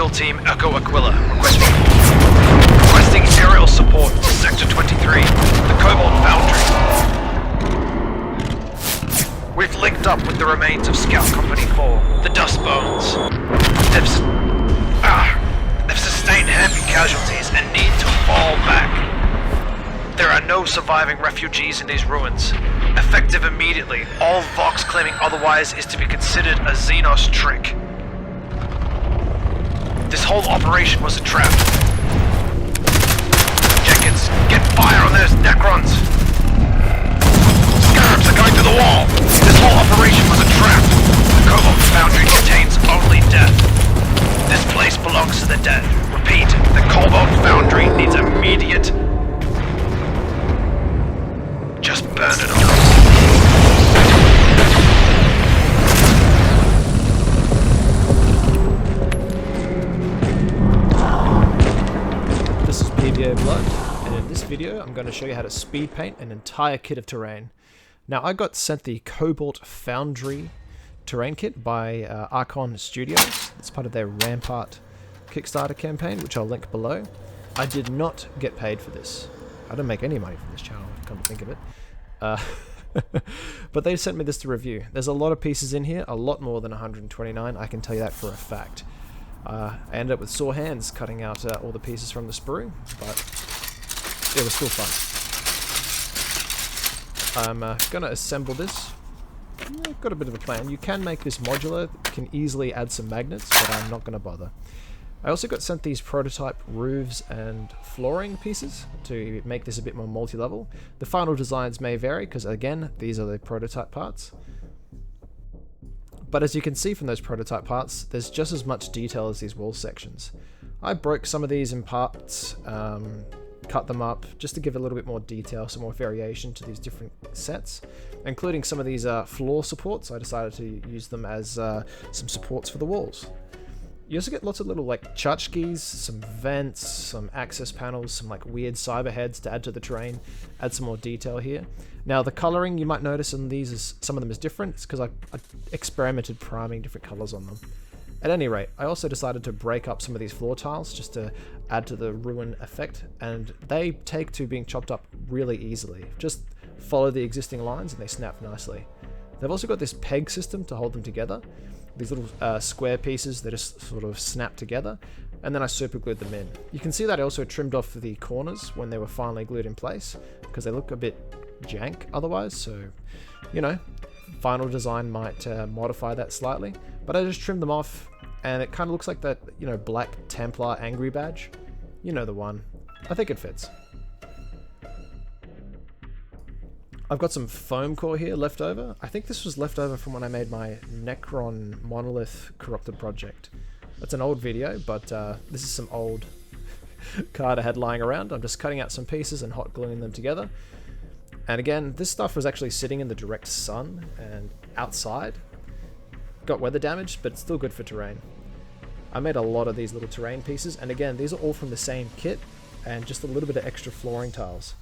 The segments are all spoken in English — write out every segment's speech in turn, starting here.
SEAL Team Echo Aquila, requesting aerial support to Sector 23, the Cobalt Foundry. We've linked up with the remains of Scout Company 4, the Dust Bones. They've sustained heavy casualties and need to fall back. There are no surviving refugees in these ruins. Effective immediately, all Vox claiming otherwise is to be considered a Xenos trick. This whole operation was a trap. Jenkins, get fire on those Necrons! Scarabs are going through the wall! This whole operation was a trap! The Cobalt Foundry contains only death. This place belongs to the dead. Repeat, the Cobalt Foundry needs immediate... Just burn it all. This is PVA Blood, and in this video I'm going to show you how to speed paint an entire kit of terrain. Now I got sent the Cobalt Foundry terrain kit by Archon Studio. It's part of their RAMPART Kickstarter campaign, which I'll link below. I did not get paid for this. I don't make any money from this channel, come to think of it. But they sent me this to review. There's a lot of pieces in here, a lot more than 129, I can tell you that for a fact. I ended up with sore hands cutting out all the pieces from the sprue, but it was still fun. I'm going to assemble this. I've got a bit of a plan. You can make this modular, can easily add some magnets, but I'm not going to bother. I also got sent these prototype roofs and flooring pieces to make this a bit more multi-level. The final designs may vary because, again, these are the prototype parts. But as you can see from those prototype parts, there's just as much detail as these wall sections. I broke some of these in parts, cut them up, just to give a little bit more detail, some more variation to these different sets, including some of these floor supports. I decided to use them as some supports for the walls. You also get lots of little like tchotchkes, some vents, some access panels, some like weird cyber heads to add to the terrain, add some more detail here. Now the coloring you might notice in these is some of them is different. It's because I experimented priming different colors on them. At any rate, I also decided to break up some of these floor tiles just to add to the ruin effect, and they take to being chopped up really easily. Just follow the existing lines and they snap nicely. They've also got this peg system to hold them together. These little square pieces that just sort of snap together, and then I super glued them in. You can see that I also trimmed off the corners when they were finally glued in place, because they look a bit jank otherwise, so, you know, final design might modify that slightly. But I just trimmed them off, and it kind of looks like that, you know, Black Templar angry badge. You know the one. I think it fits. I've got some foam core here left over. I think this was left over from when I made my Necron Monolith Corrupted project. That's an old video, but this is some old card I had lying around. I'm just cutting out some pieces and hot gluing them together. And again, this stuff was actually sitting in the direct sun and outside. Got weather damage, but it's still good for terrain. I made a lot of these little terrain pieces, and again, these are all from the same kit, and just a little bit of extra flooring tiles.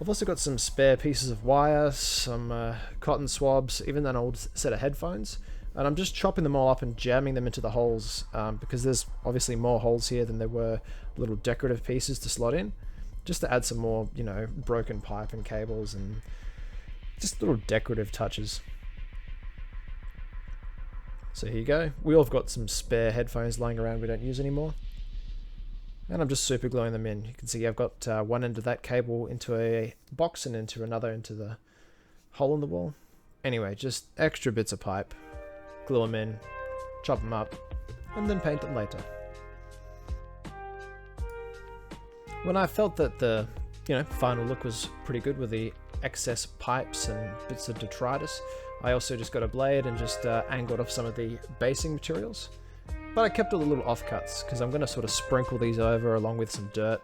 I've also got some spare pieces of wire, some cotton swabs, even an old set of headphones, and I'm just chopping them all up and jamming them into the holes, because there's obviously more holes here than there were little decorative pieces to slot in, just to add some more, you know, broken pipe and cables and just little decorative touches. So here you go. We all have got some spare headphones lying around we don't use anymore. And I'm just super gluing them in. You can see I've got one end of that cable into a box and into another into the hole in the wall. Anyway, just extra bits of pipe. Glue them in, chop them up, and then paint them later. When I felt that the, you know, final look was pretty good with the excess pipes and bits of detritus, I also just got a blade and just angled off some of the basing materials. But I kept all the little offcuts, because I'm going to sort of sprinkle these over along with some dirt.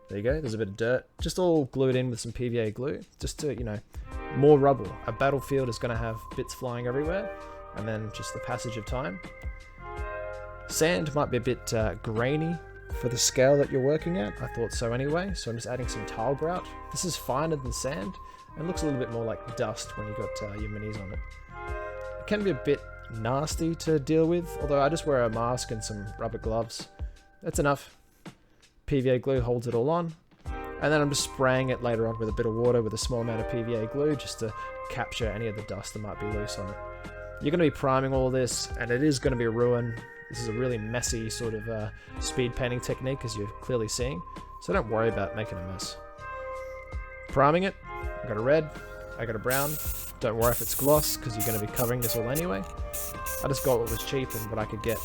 There you go, there's a bit of dirt. Just all glued in with some PVA glue, just to, you know, more rubble. A battlefield is going to have bits flying everywhere, and then just the passage of time. Sand might be a bit grainy for the scale that you're working at. I thought so anyway, so I'm just adding some tile grout. This is finer than sand, and looks a little bit more like dust when you got your minis on it. It can be a bit nasty to deal with, although I just wear a mask and some rubber gloves. That's enough. PVA glue holds it all on. And then I'm just spraying it later on with a bit of water with a small amount of PVA glue just to capture any of the dust that might be loose on it. You're going to be priming all this, and it is going to be a ruin. This is a really messy sort of speed painting technique, as you're clearly seeing. So don't worry about making a mess. Priming it. I got a red. I got a brown. Don't worry if it's gloss, because you're going to be covering this all anyway. I just got what was cheap and what I could get.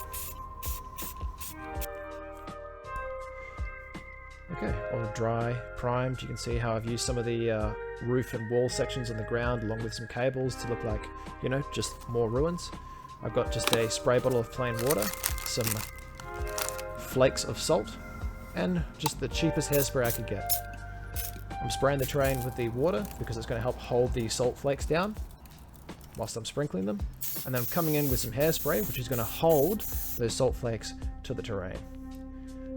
Okay, all dry, primed. You can see how I've used some of the roof and wall sections on the ground along with some cables to look like, you know, just more ruins. I've got just a spray bottle of plain water, some flakes of salt, and just the cheapest hairspray I could get. I'm spraying the terrain with the water because it's going to help hold the salt flakes down whilst I'm sprinkling them. And then I'm coming in with some hairspray, which is going to hold those salt flakes to the terrain.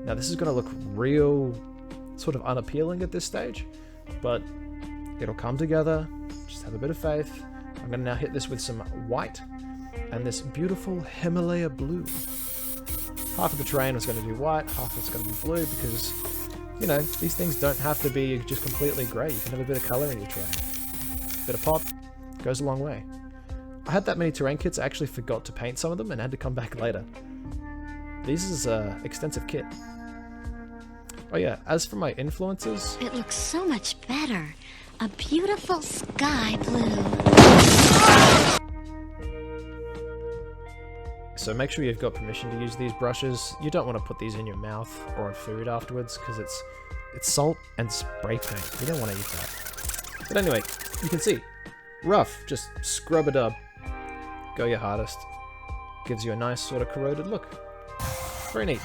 Now this is going to look real sort of unappealing at this stage, but it'll come together. Just have a bit of faith. I'm going to now hit this with some white and this beautiful Himalaya blue. Half of the terrain was going to be white, half it's going to be blue because, you know, these things don't have to be just completely grey. You can have a bit of colour in your terrain. A bit of pop goes a long way. I had that many terrain kits, I actually forgot to paint some of them and had to come back later. This is an extensive kit. Oh yeah, as for my influences... It looks so much better. A beautiful sky blue. So make sure you've got permission to use these brushes. You don't want to put these in your mouth or on food afterwards because it's salt and spray paint. You don't want to eat that. But anyway, you can see. Rough, just scrub it up. Go your hardest. Gives you a nice sort of corroded look. Very neat.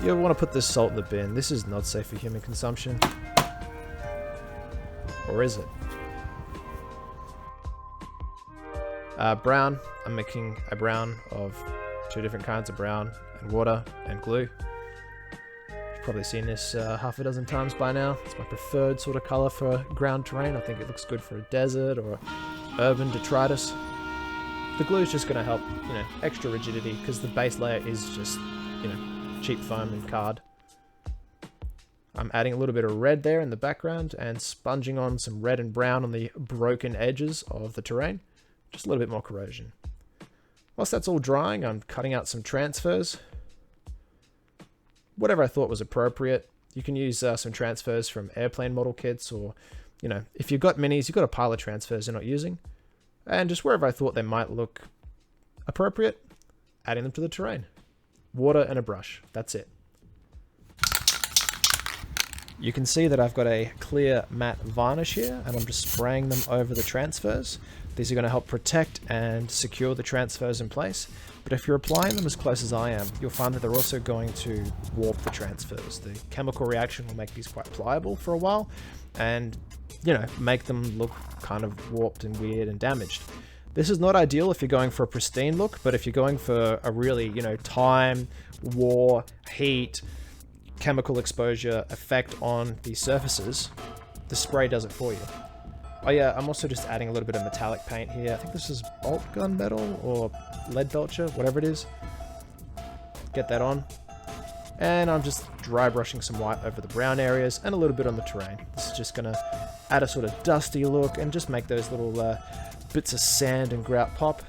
You'll want to put this salt in the bin. This is not safe for human consumption. Or is it? Brown. I'm making a brown of 2 different kinds of brown and water and glue. You've probably seen this half a dozen times by now. It's my preferred sort of color for ground terrain. I think it looks good for a desert or urban detritus. The glue is just going to help, you know, extra rigidity because the base layer is just, you know, cheap foam and card. I'm adding a little bit of red there in the background and sponging on some red and brown on the broken edges of the terrain. Just a little bit more corrosion. Whilst that's all drying, I'm cutting out some transfers. Whatever I thought was appropriate. You can use some transfers from airplane model kits or, you know, if you've got minis, you've got a pile of transfers you're not using. And just wherever I thought they might look appropriate, adding them to the terrain. Water and a brush. That's it. You can see that I've got a clear matte varnish here, and I'm just spraying them over the transfers. These are going to help protect and secure the transfers in place. But if you're applying them as close as I am, you'll find that they're also going to warp the transfers. The chemical reaction will make these quite pliable for a while, and, you know, make them look kind of warped and weird and damaged. This is not ideal if you're going for a pristine look, but if you're going for a really, you know, time, war, heat, chemical exposure effect on these surfaces, the spray does it for you. Oh yeah, I'm also just adding a little bit of metallic paint here. I think this is bolt gun metal or lead belcher, whatever it is. Get that on. And I'm just dry brushing some white over the brown areas and a little bit on the terrain. This is just going to add a sort of dusty look and just make those little bits of sand and grout pop.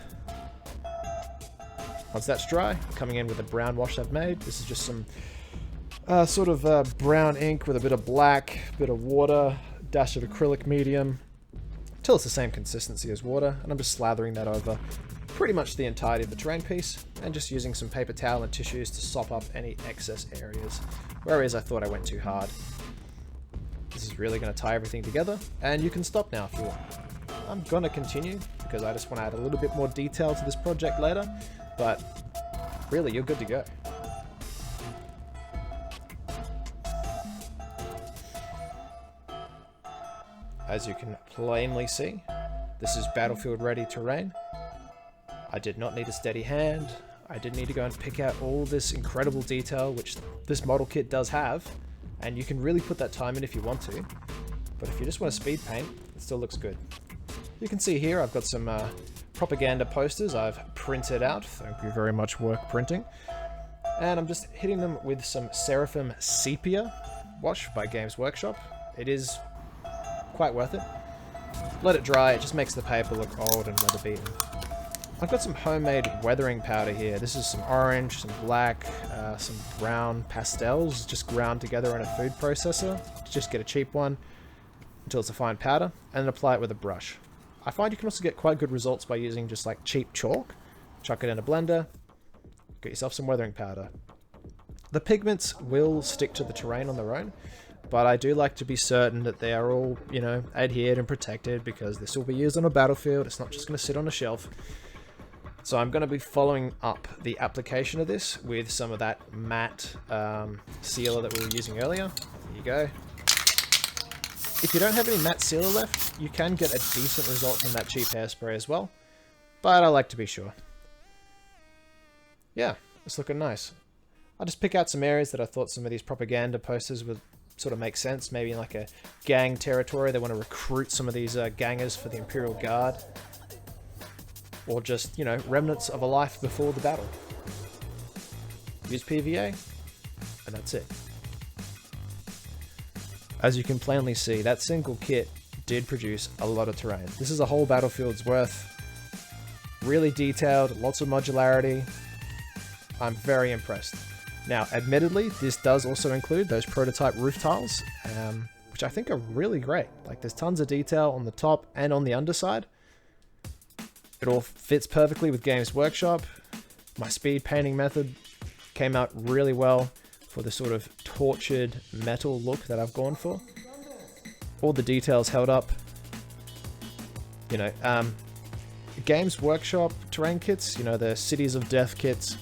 Once that's dry, coming in with the brown wash I've made. This is just some sort of brown ink with a bit of black, bit of water, dash of acrylic medium, till it's the same consistency as water, and I'm just slathering that over pretty much the entirety of the terrain piece, and just using some paper towel and tissues to sop up any excess areas, whereas I thought I went too hard. This is really going to tie everything together, and you can stop now if you want. I'm going to continue, because I just want to add a little bit more detail to this project later, but really, you're good to go. As you can plainly see, this is battlefield ready terrain. I did not need a steady hand. I didn't need to go and pick out all this incredible detail, which this model kit does have, and you can really put that time in if you want to. But if you just want to speed paint, it still looks good. You can see here I've got some propaganda posters I've printed out. Thank you very much, work printing. And I'm just hitting them with some Seraphim Sepia wash by Games Workshop. It is quite worth it. Let it dry, it just makes the paper look old and weather beaten. I've got some homemade weathering powder here. This is some orange, some black, some brown pastels, just ground together in a food processor. Just get a cheap one until it's a fine powder, and then apply it with a brush. I find you can also get quite good results by using just like cheap chalk. Chuck it in a blender, get yourself some weathering powder. The pigments will stick to the terrain on their own, but I do like to be certain that they are all, you know, adhered and protected, because this will be used on a battlefield. It's not just going to sit on a shelf. So I'm going to be following up the application of this with some of that matte sealer that we were using earlier. There you go. If you don't have any matte sealer left, you can get a decent result from that cheap hairspray as well, but I like to be sure. Yeah, it's looking nice. I'll just pick out some areas that I thought some of these propaganda posters would sort of make sense. Maybe in like a gang territory, they want to recruit some of these gangers for the Imperial Guard. Or just, you know, remnants of a life before the battle. Use PVA, and that's it. As you can plainly see, that single kit did produce a lot of terrain. This is a whole battlefield's worth. Really detailed, lots of modularity. I'm very impressed. Now, admittedly, this does also include those prototype roof tiles, which I think are really great. Like, there's tons of detail on the top and on the underside. It all fits perfectly with Games Workshop. My speed painting method came out really well for the sort of tortured metal look that I've gone for. All the details held up. You know, Games Workshop terrain kits, you know, the Cities of Death kits,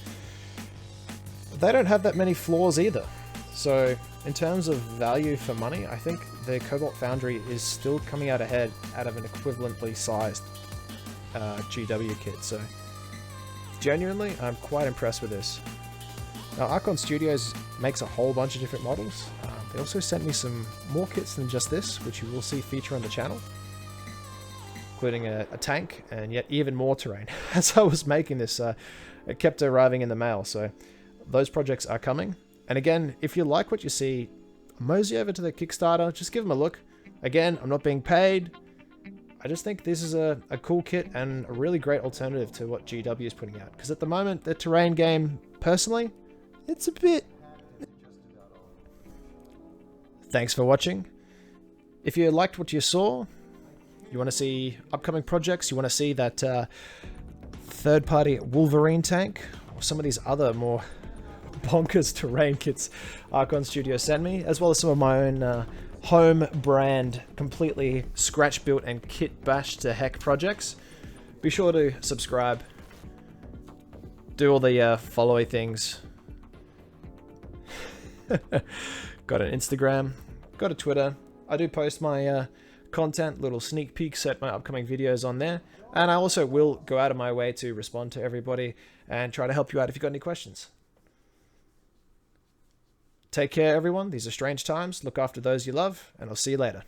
they don't have that many flaws either. So in terms of value for money, I think the Cobalt Foundry is still coming out ahead out of an equivalently sized GW kit. So genuinely, I'm quite impressed with this. Now, Archon Studios makes a whole bunch of different models. They also sent me some more kits than just this, which you will see feature on the channel, including a tank and yet even more terrain. As I was making this, it kept arriving in the mail, so those projects are coming. And again, if you like what you see, mosey over to the Kickstarter, just give them a look. Again, I'm not being paid. I just think this is a cool kit and a really great alternative to what GW is putting out. Because at the moment, the terrain game, personally, it's a bit... Thanks for watching. If you liked what you saw, you want to see upcoming projects, you want to see that third-party Wolverine tank, or some of these other more bonkers terrain kits Archon Studio sent me, as well as some of my own home brand, completely scratch built and kit bashed to heck projects, be sure to subscribe, do all the followy things. Got an Instagram, got a Twitter. I do post my content, little sneak peeks at my upcoming videos on there, and I also will go out of my way to respond to everybody and try to help you out if you've got any questions. Take care, everyone. These are strange times. Look after those you love, and I'll see you later.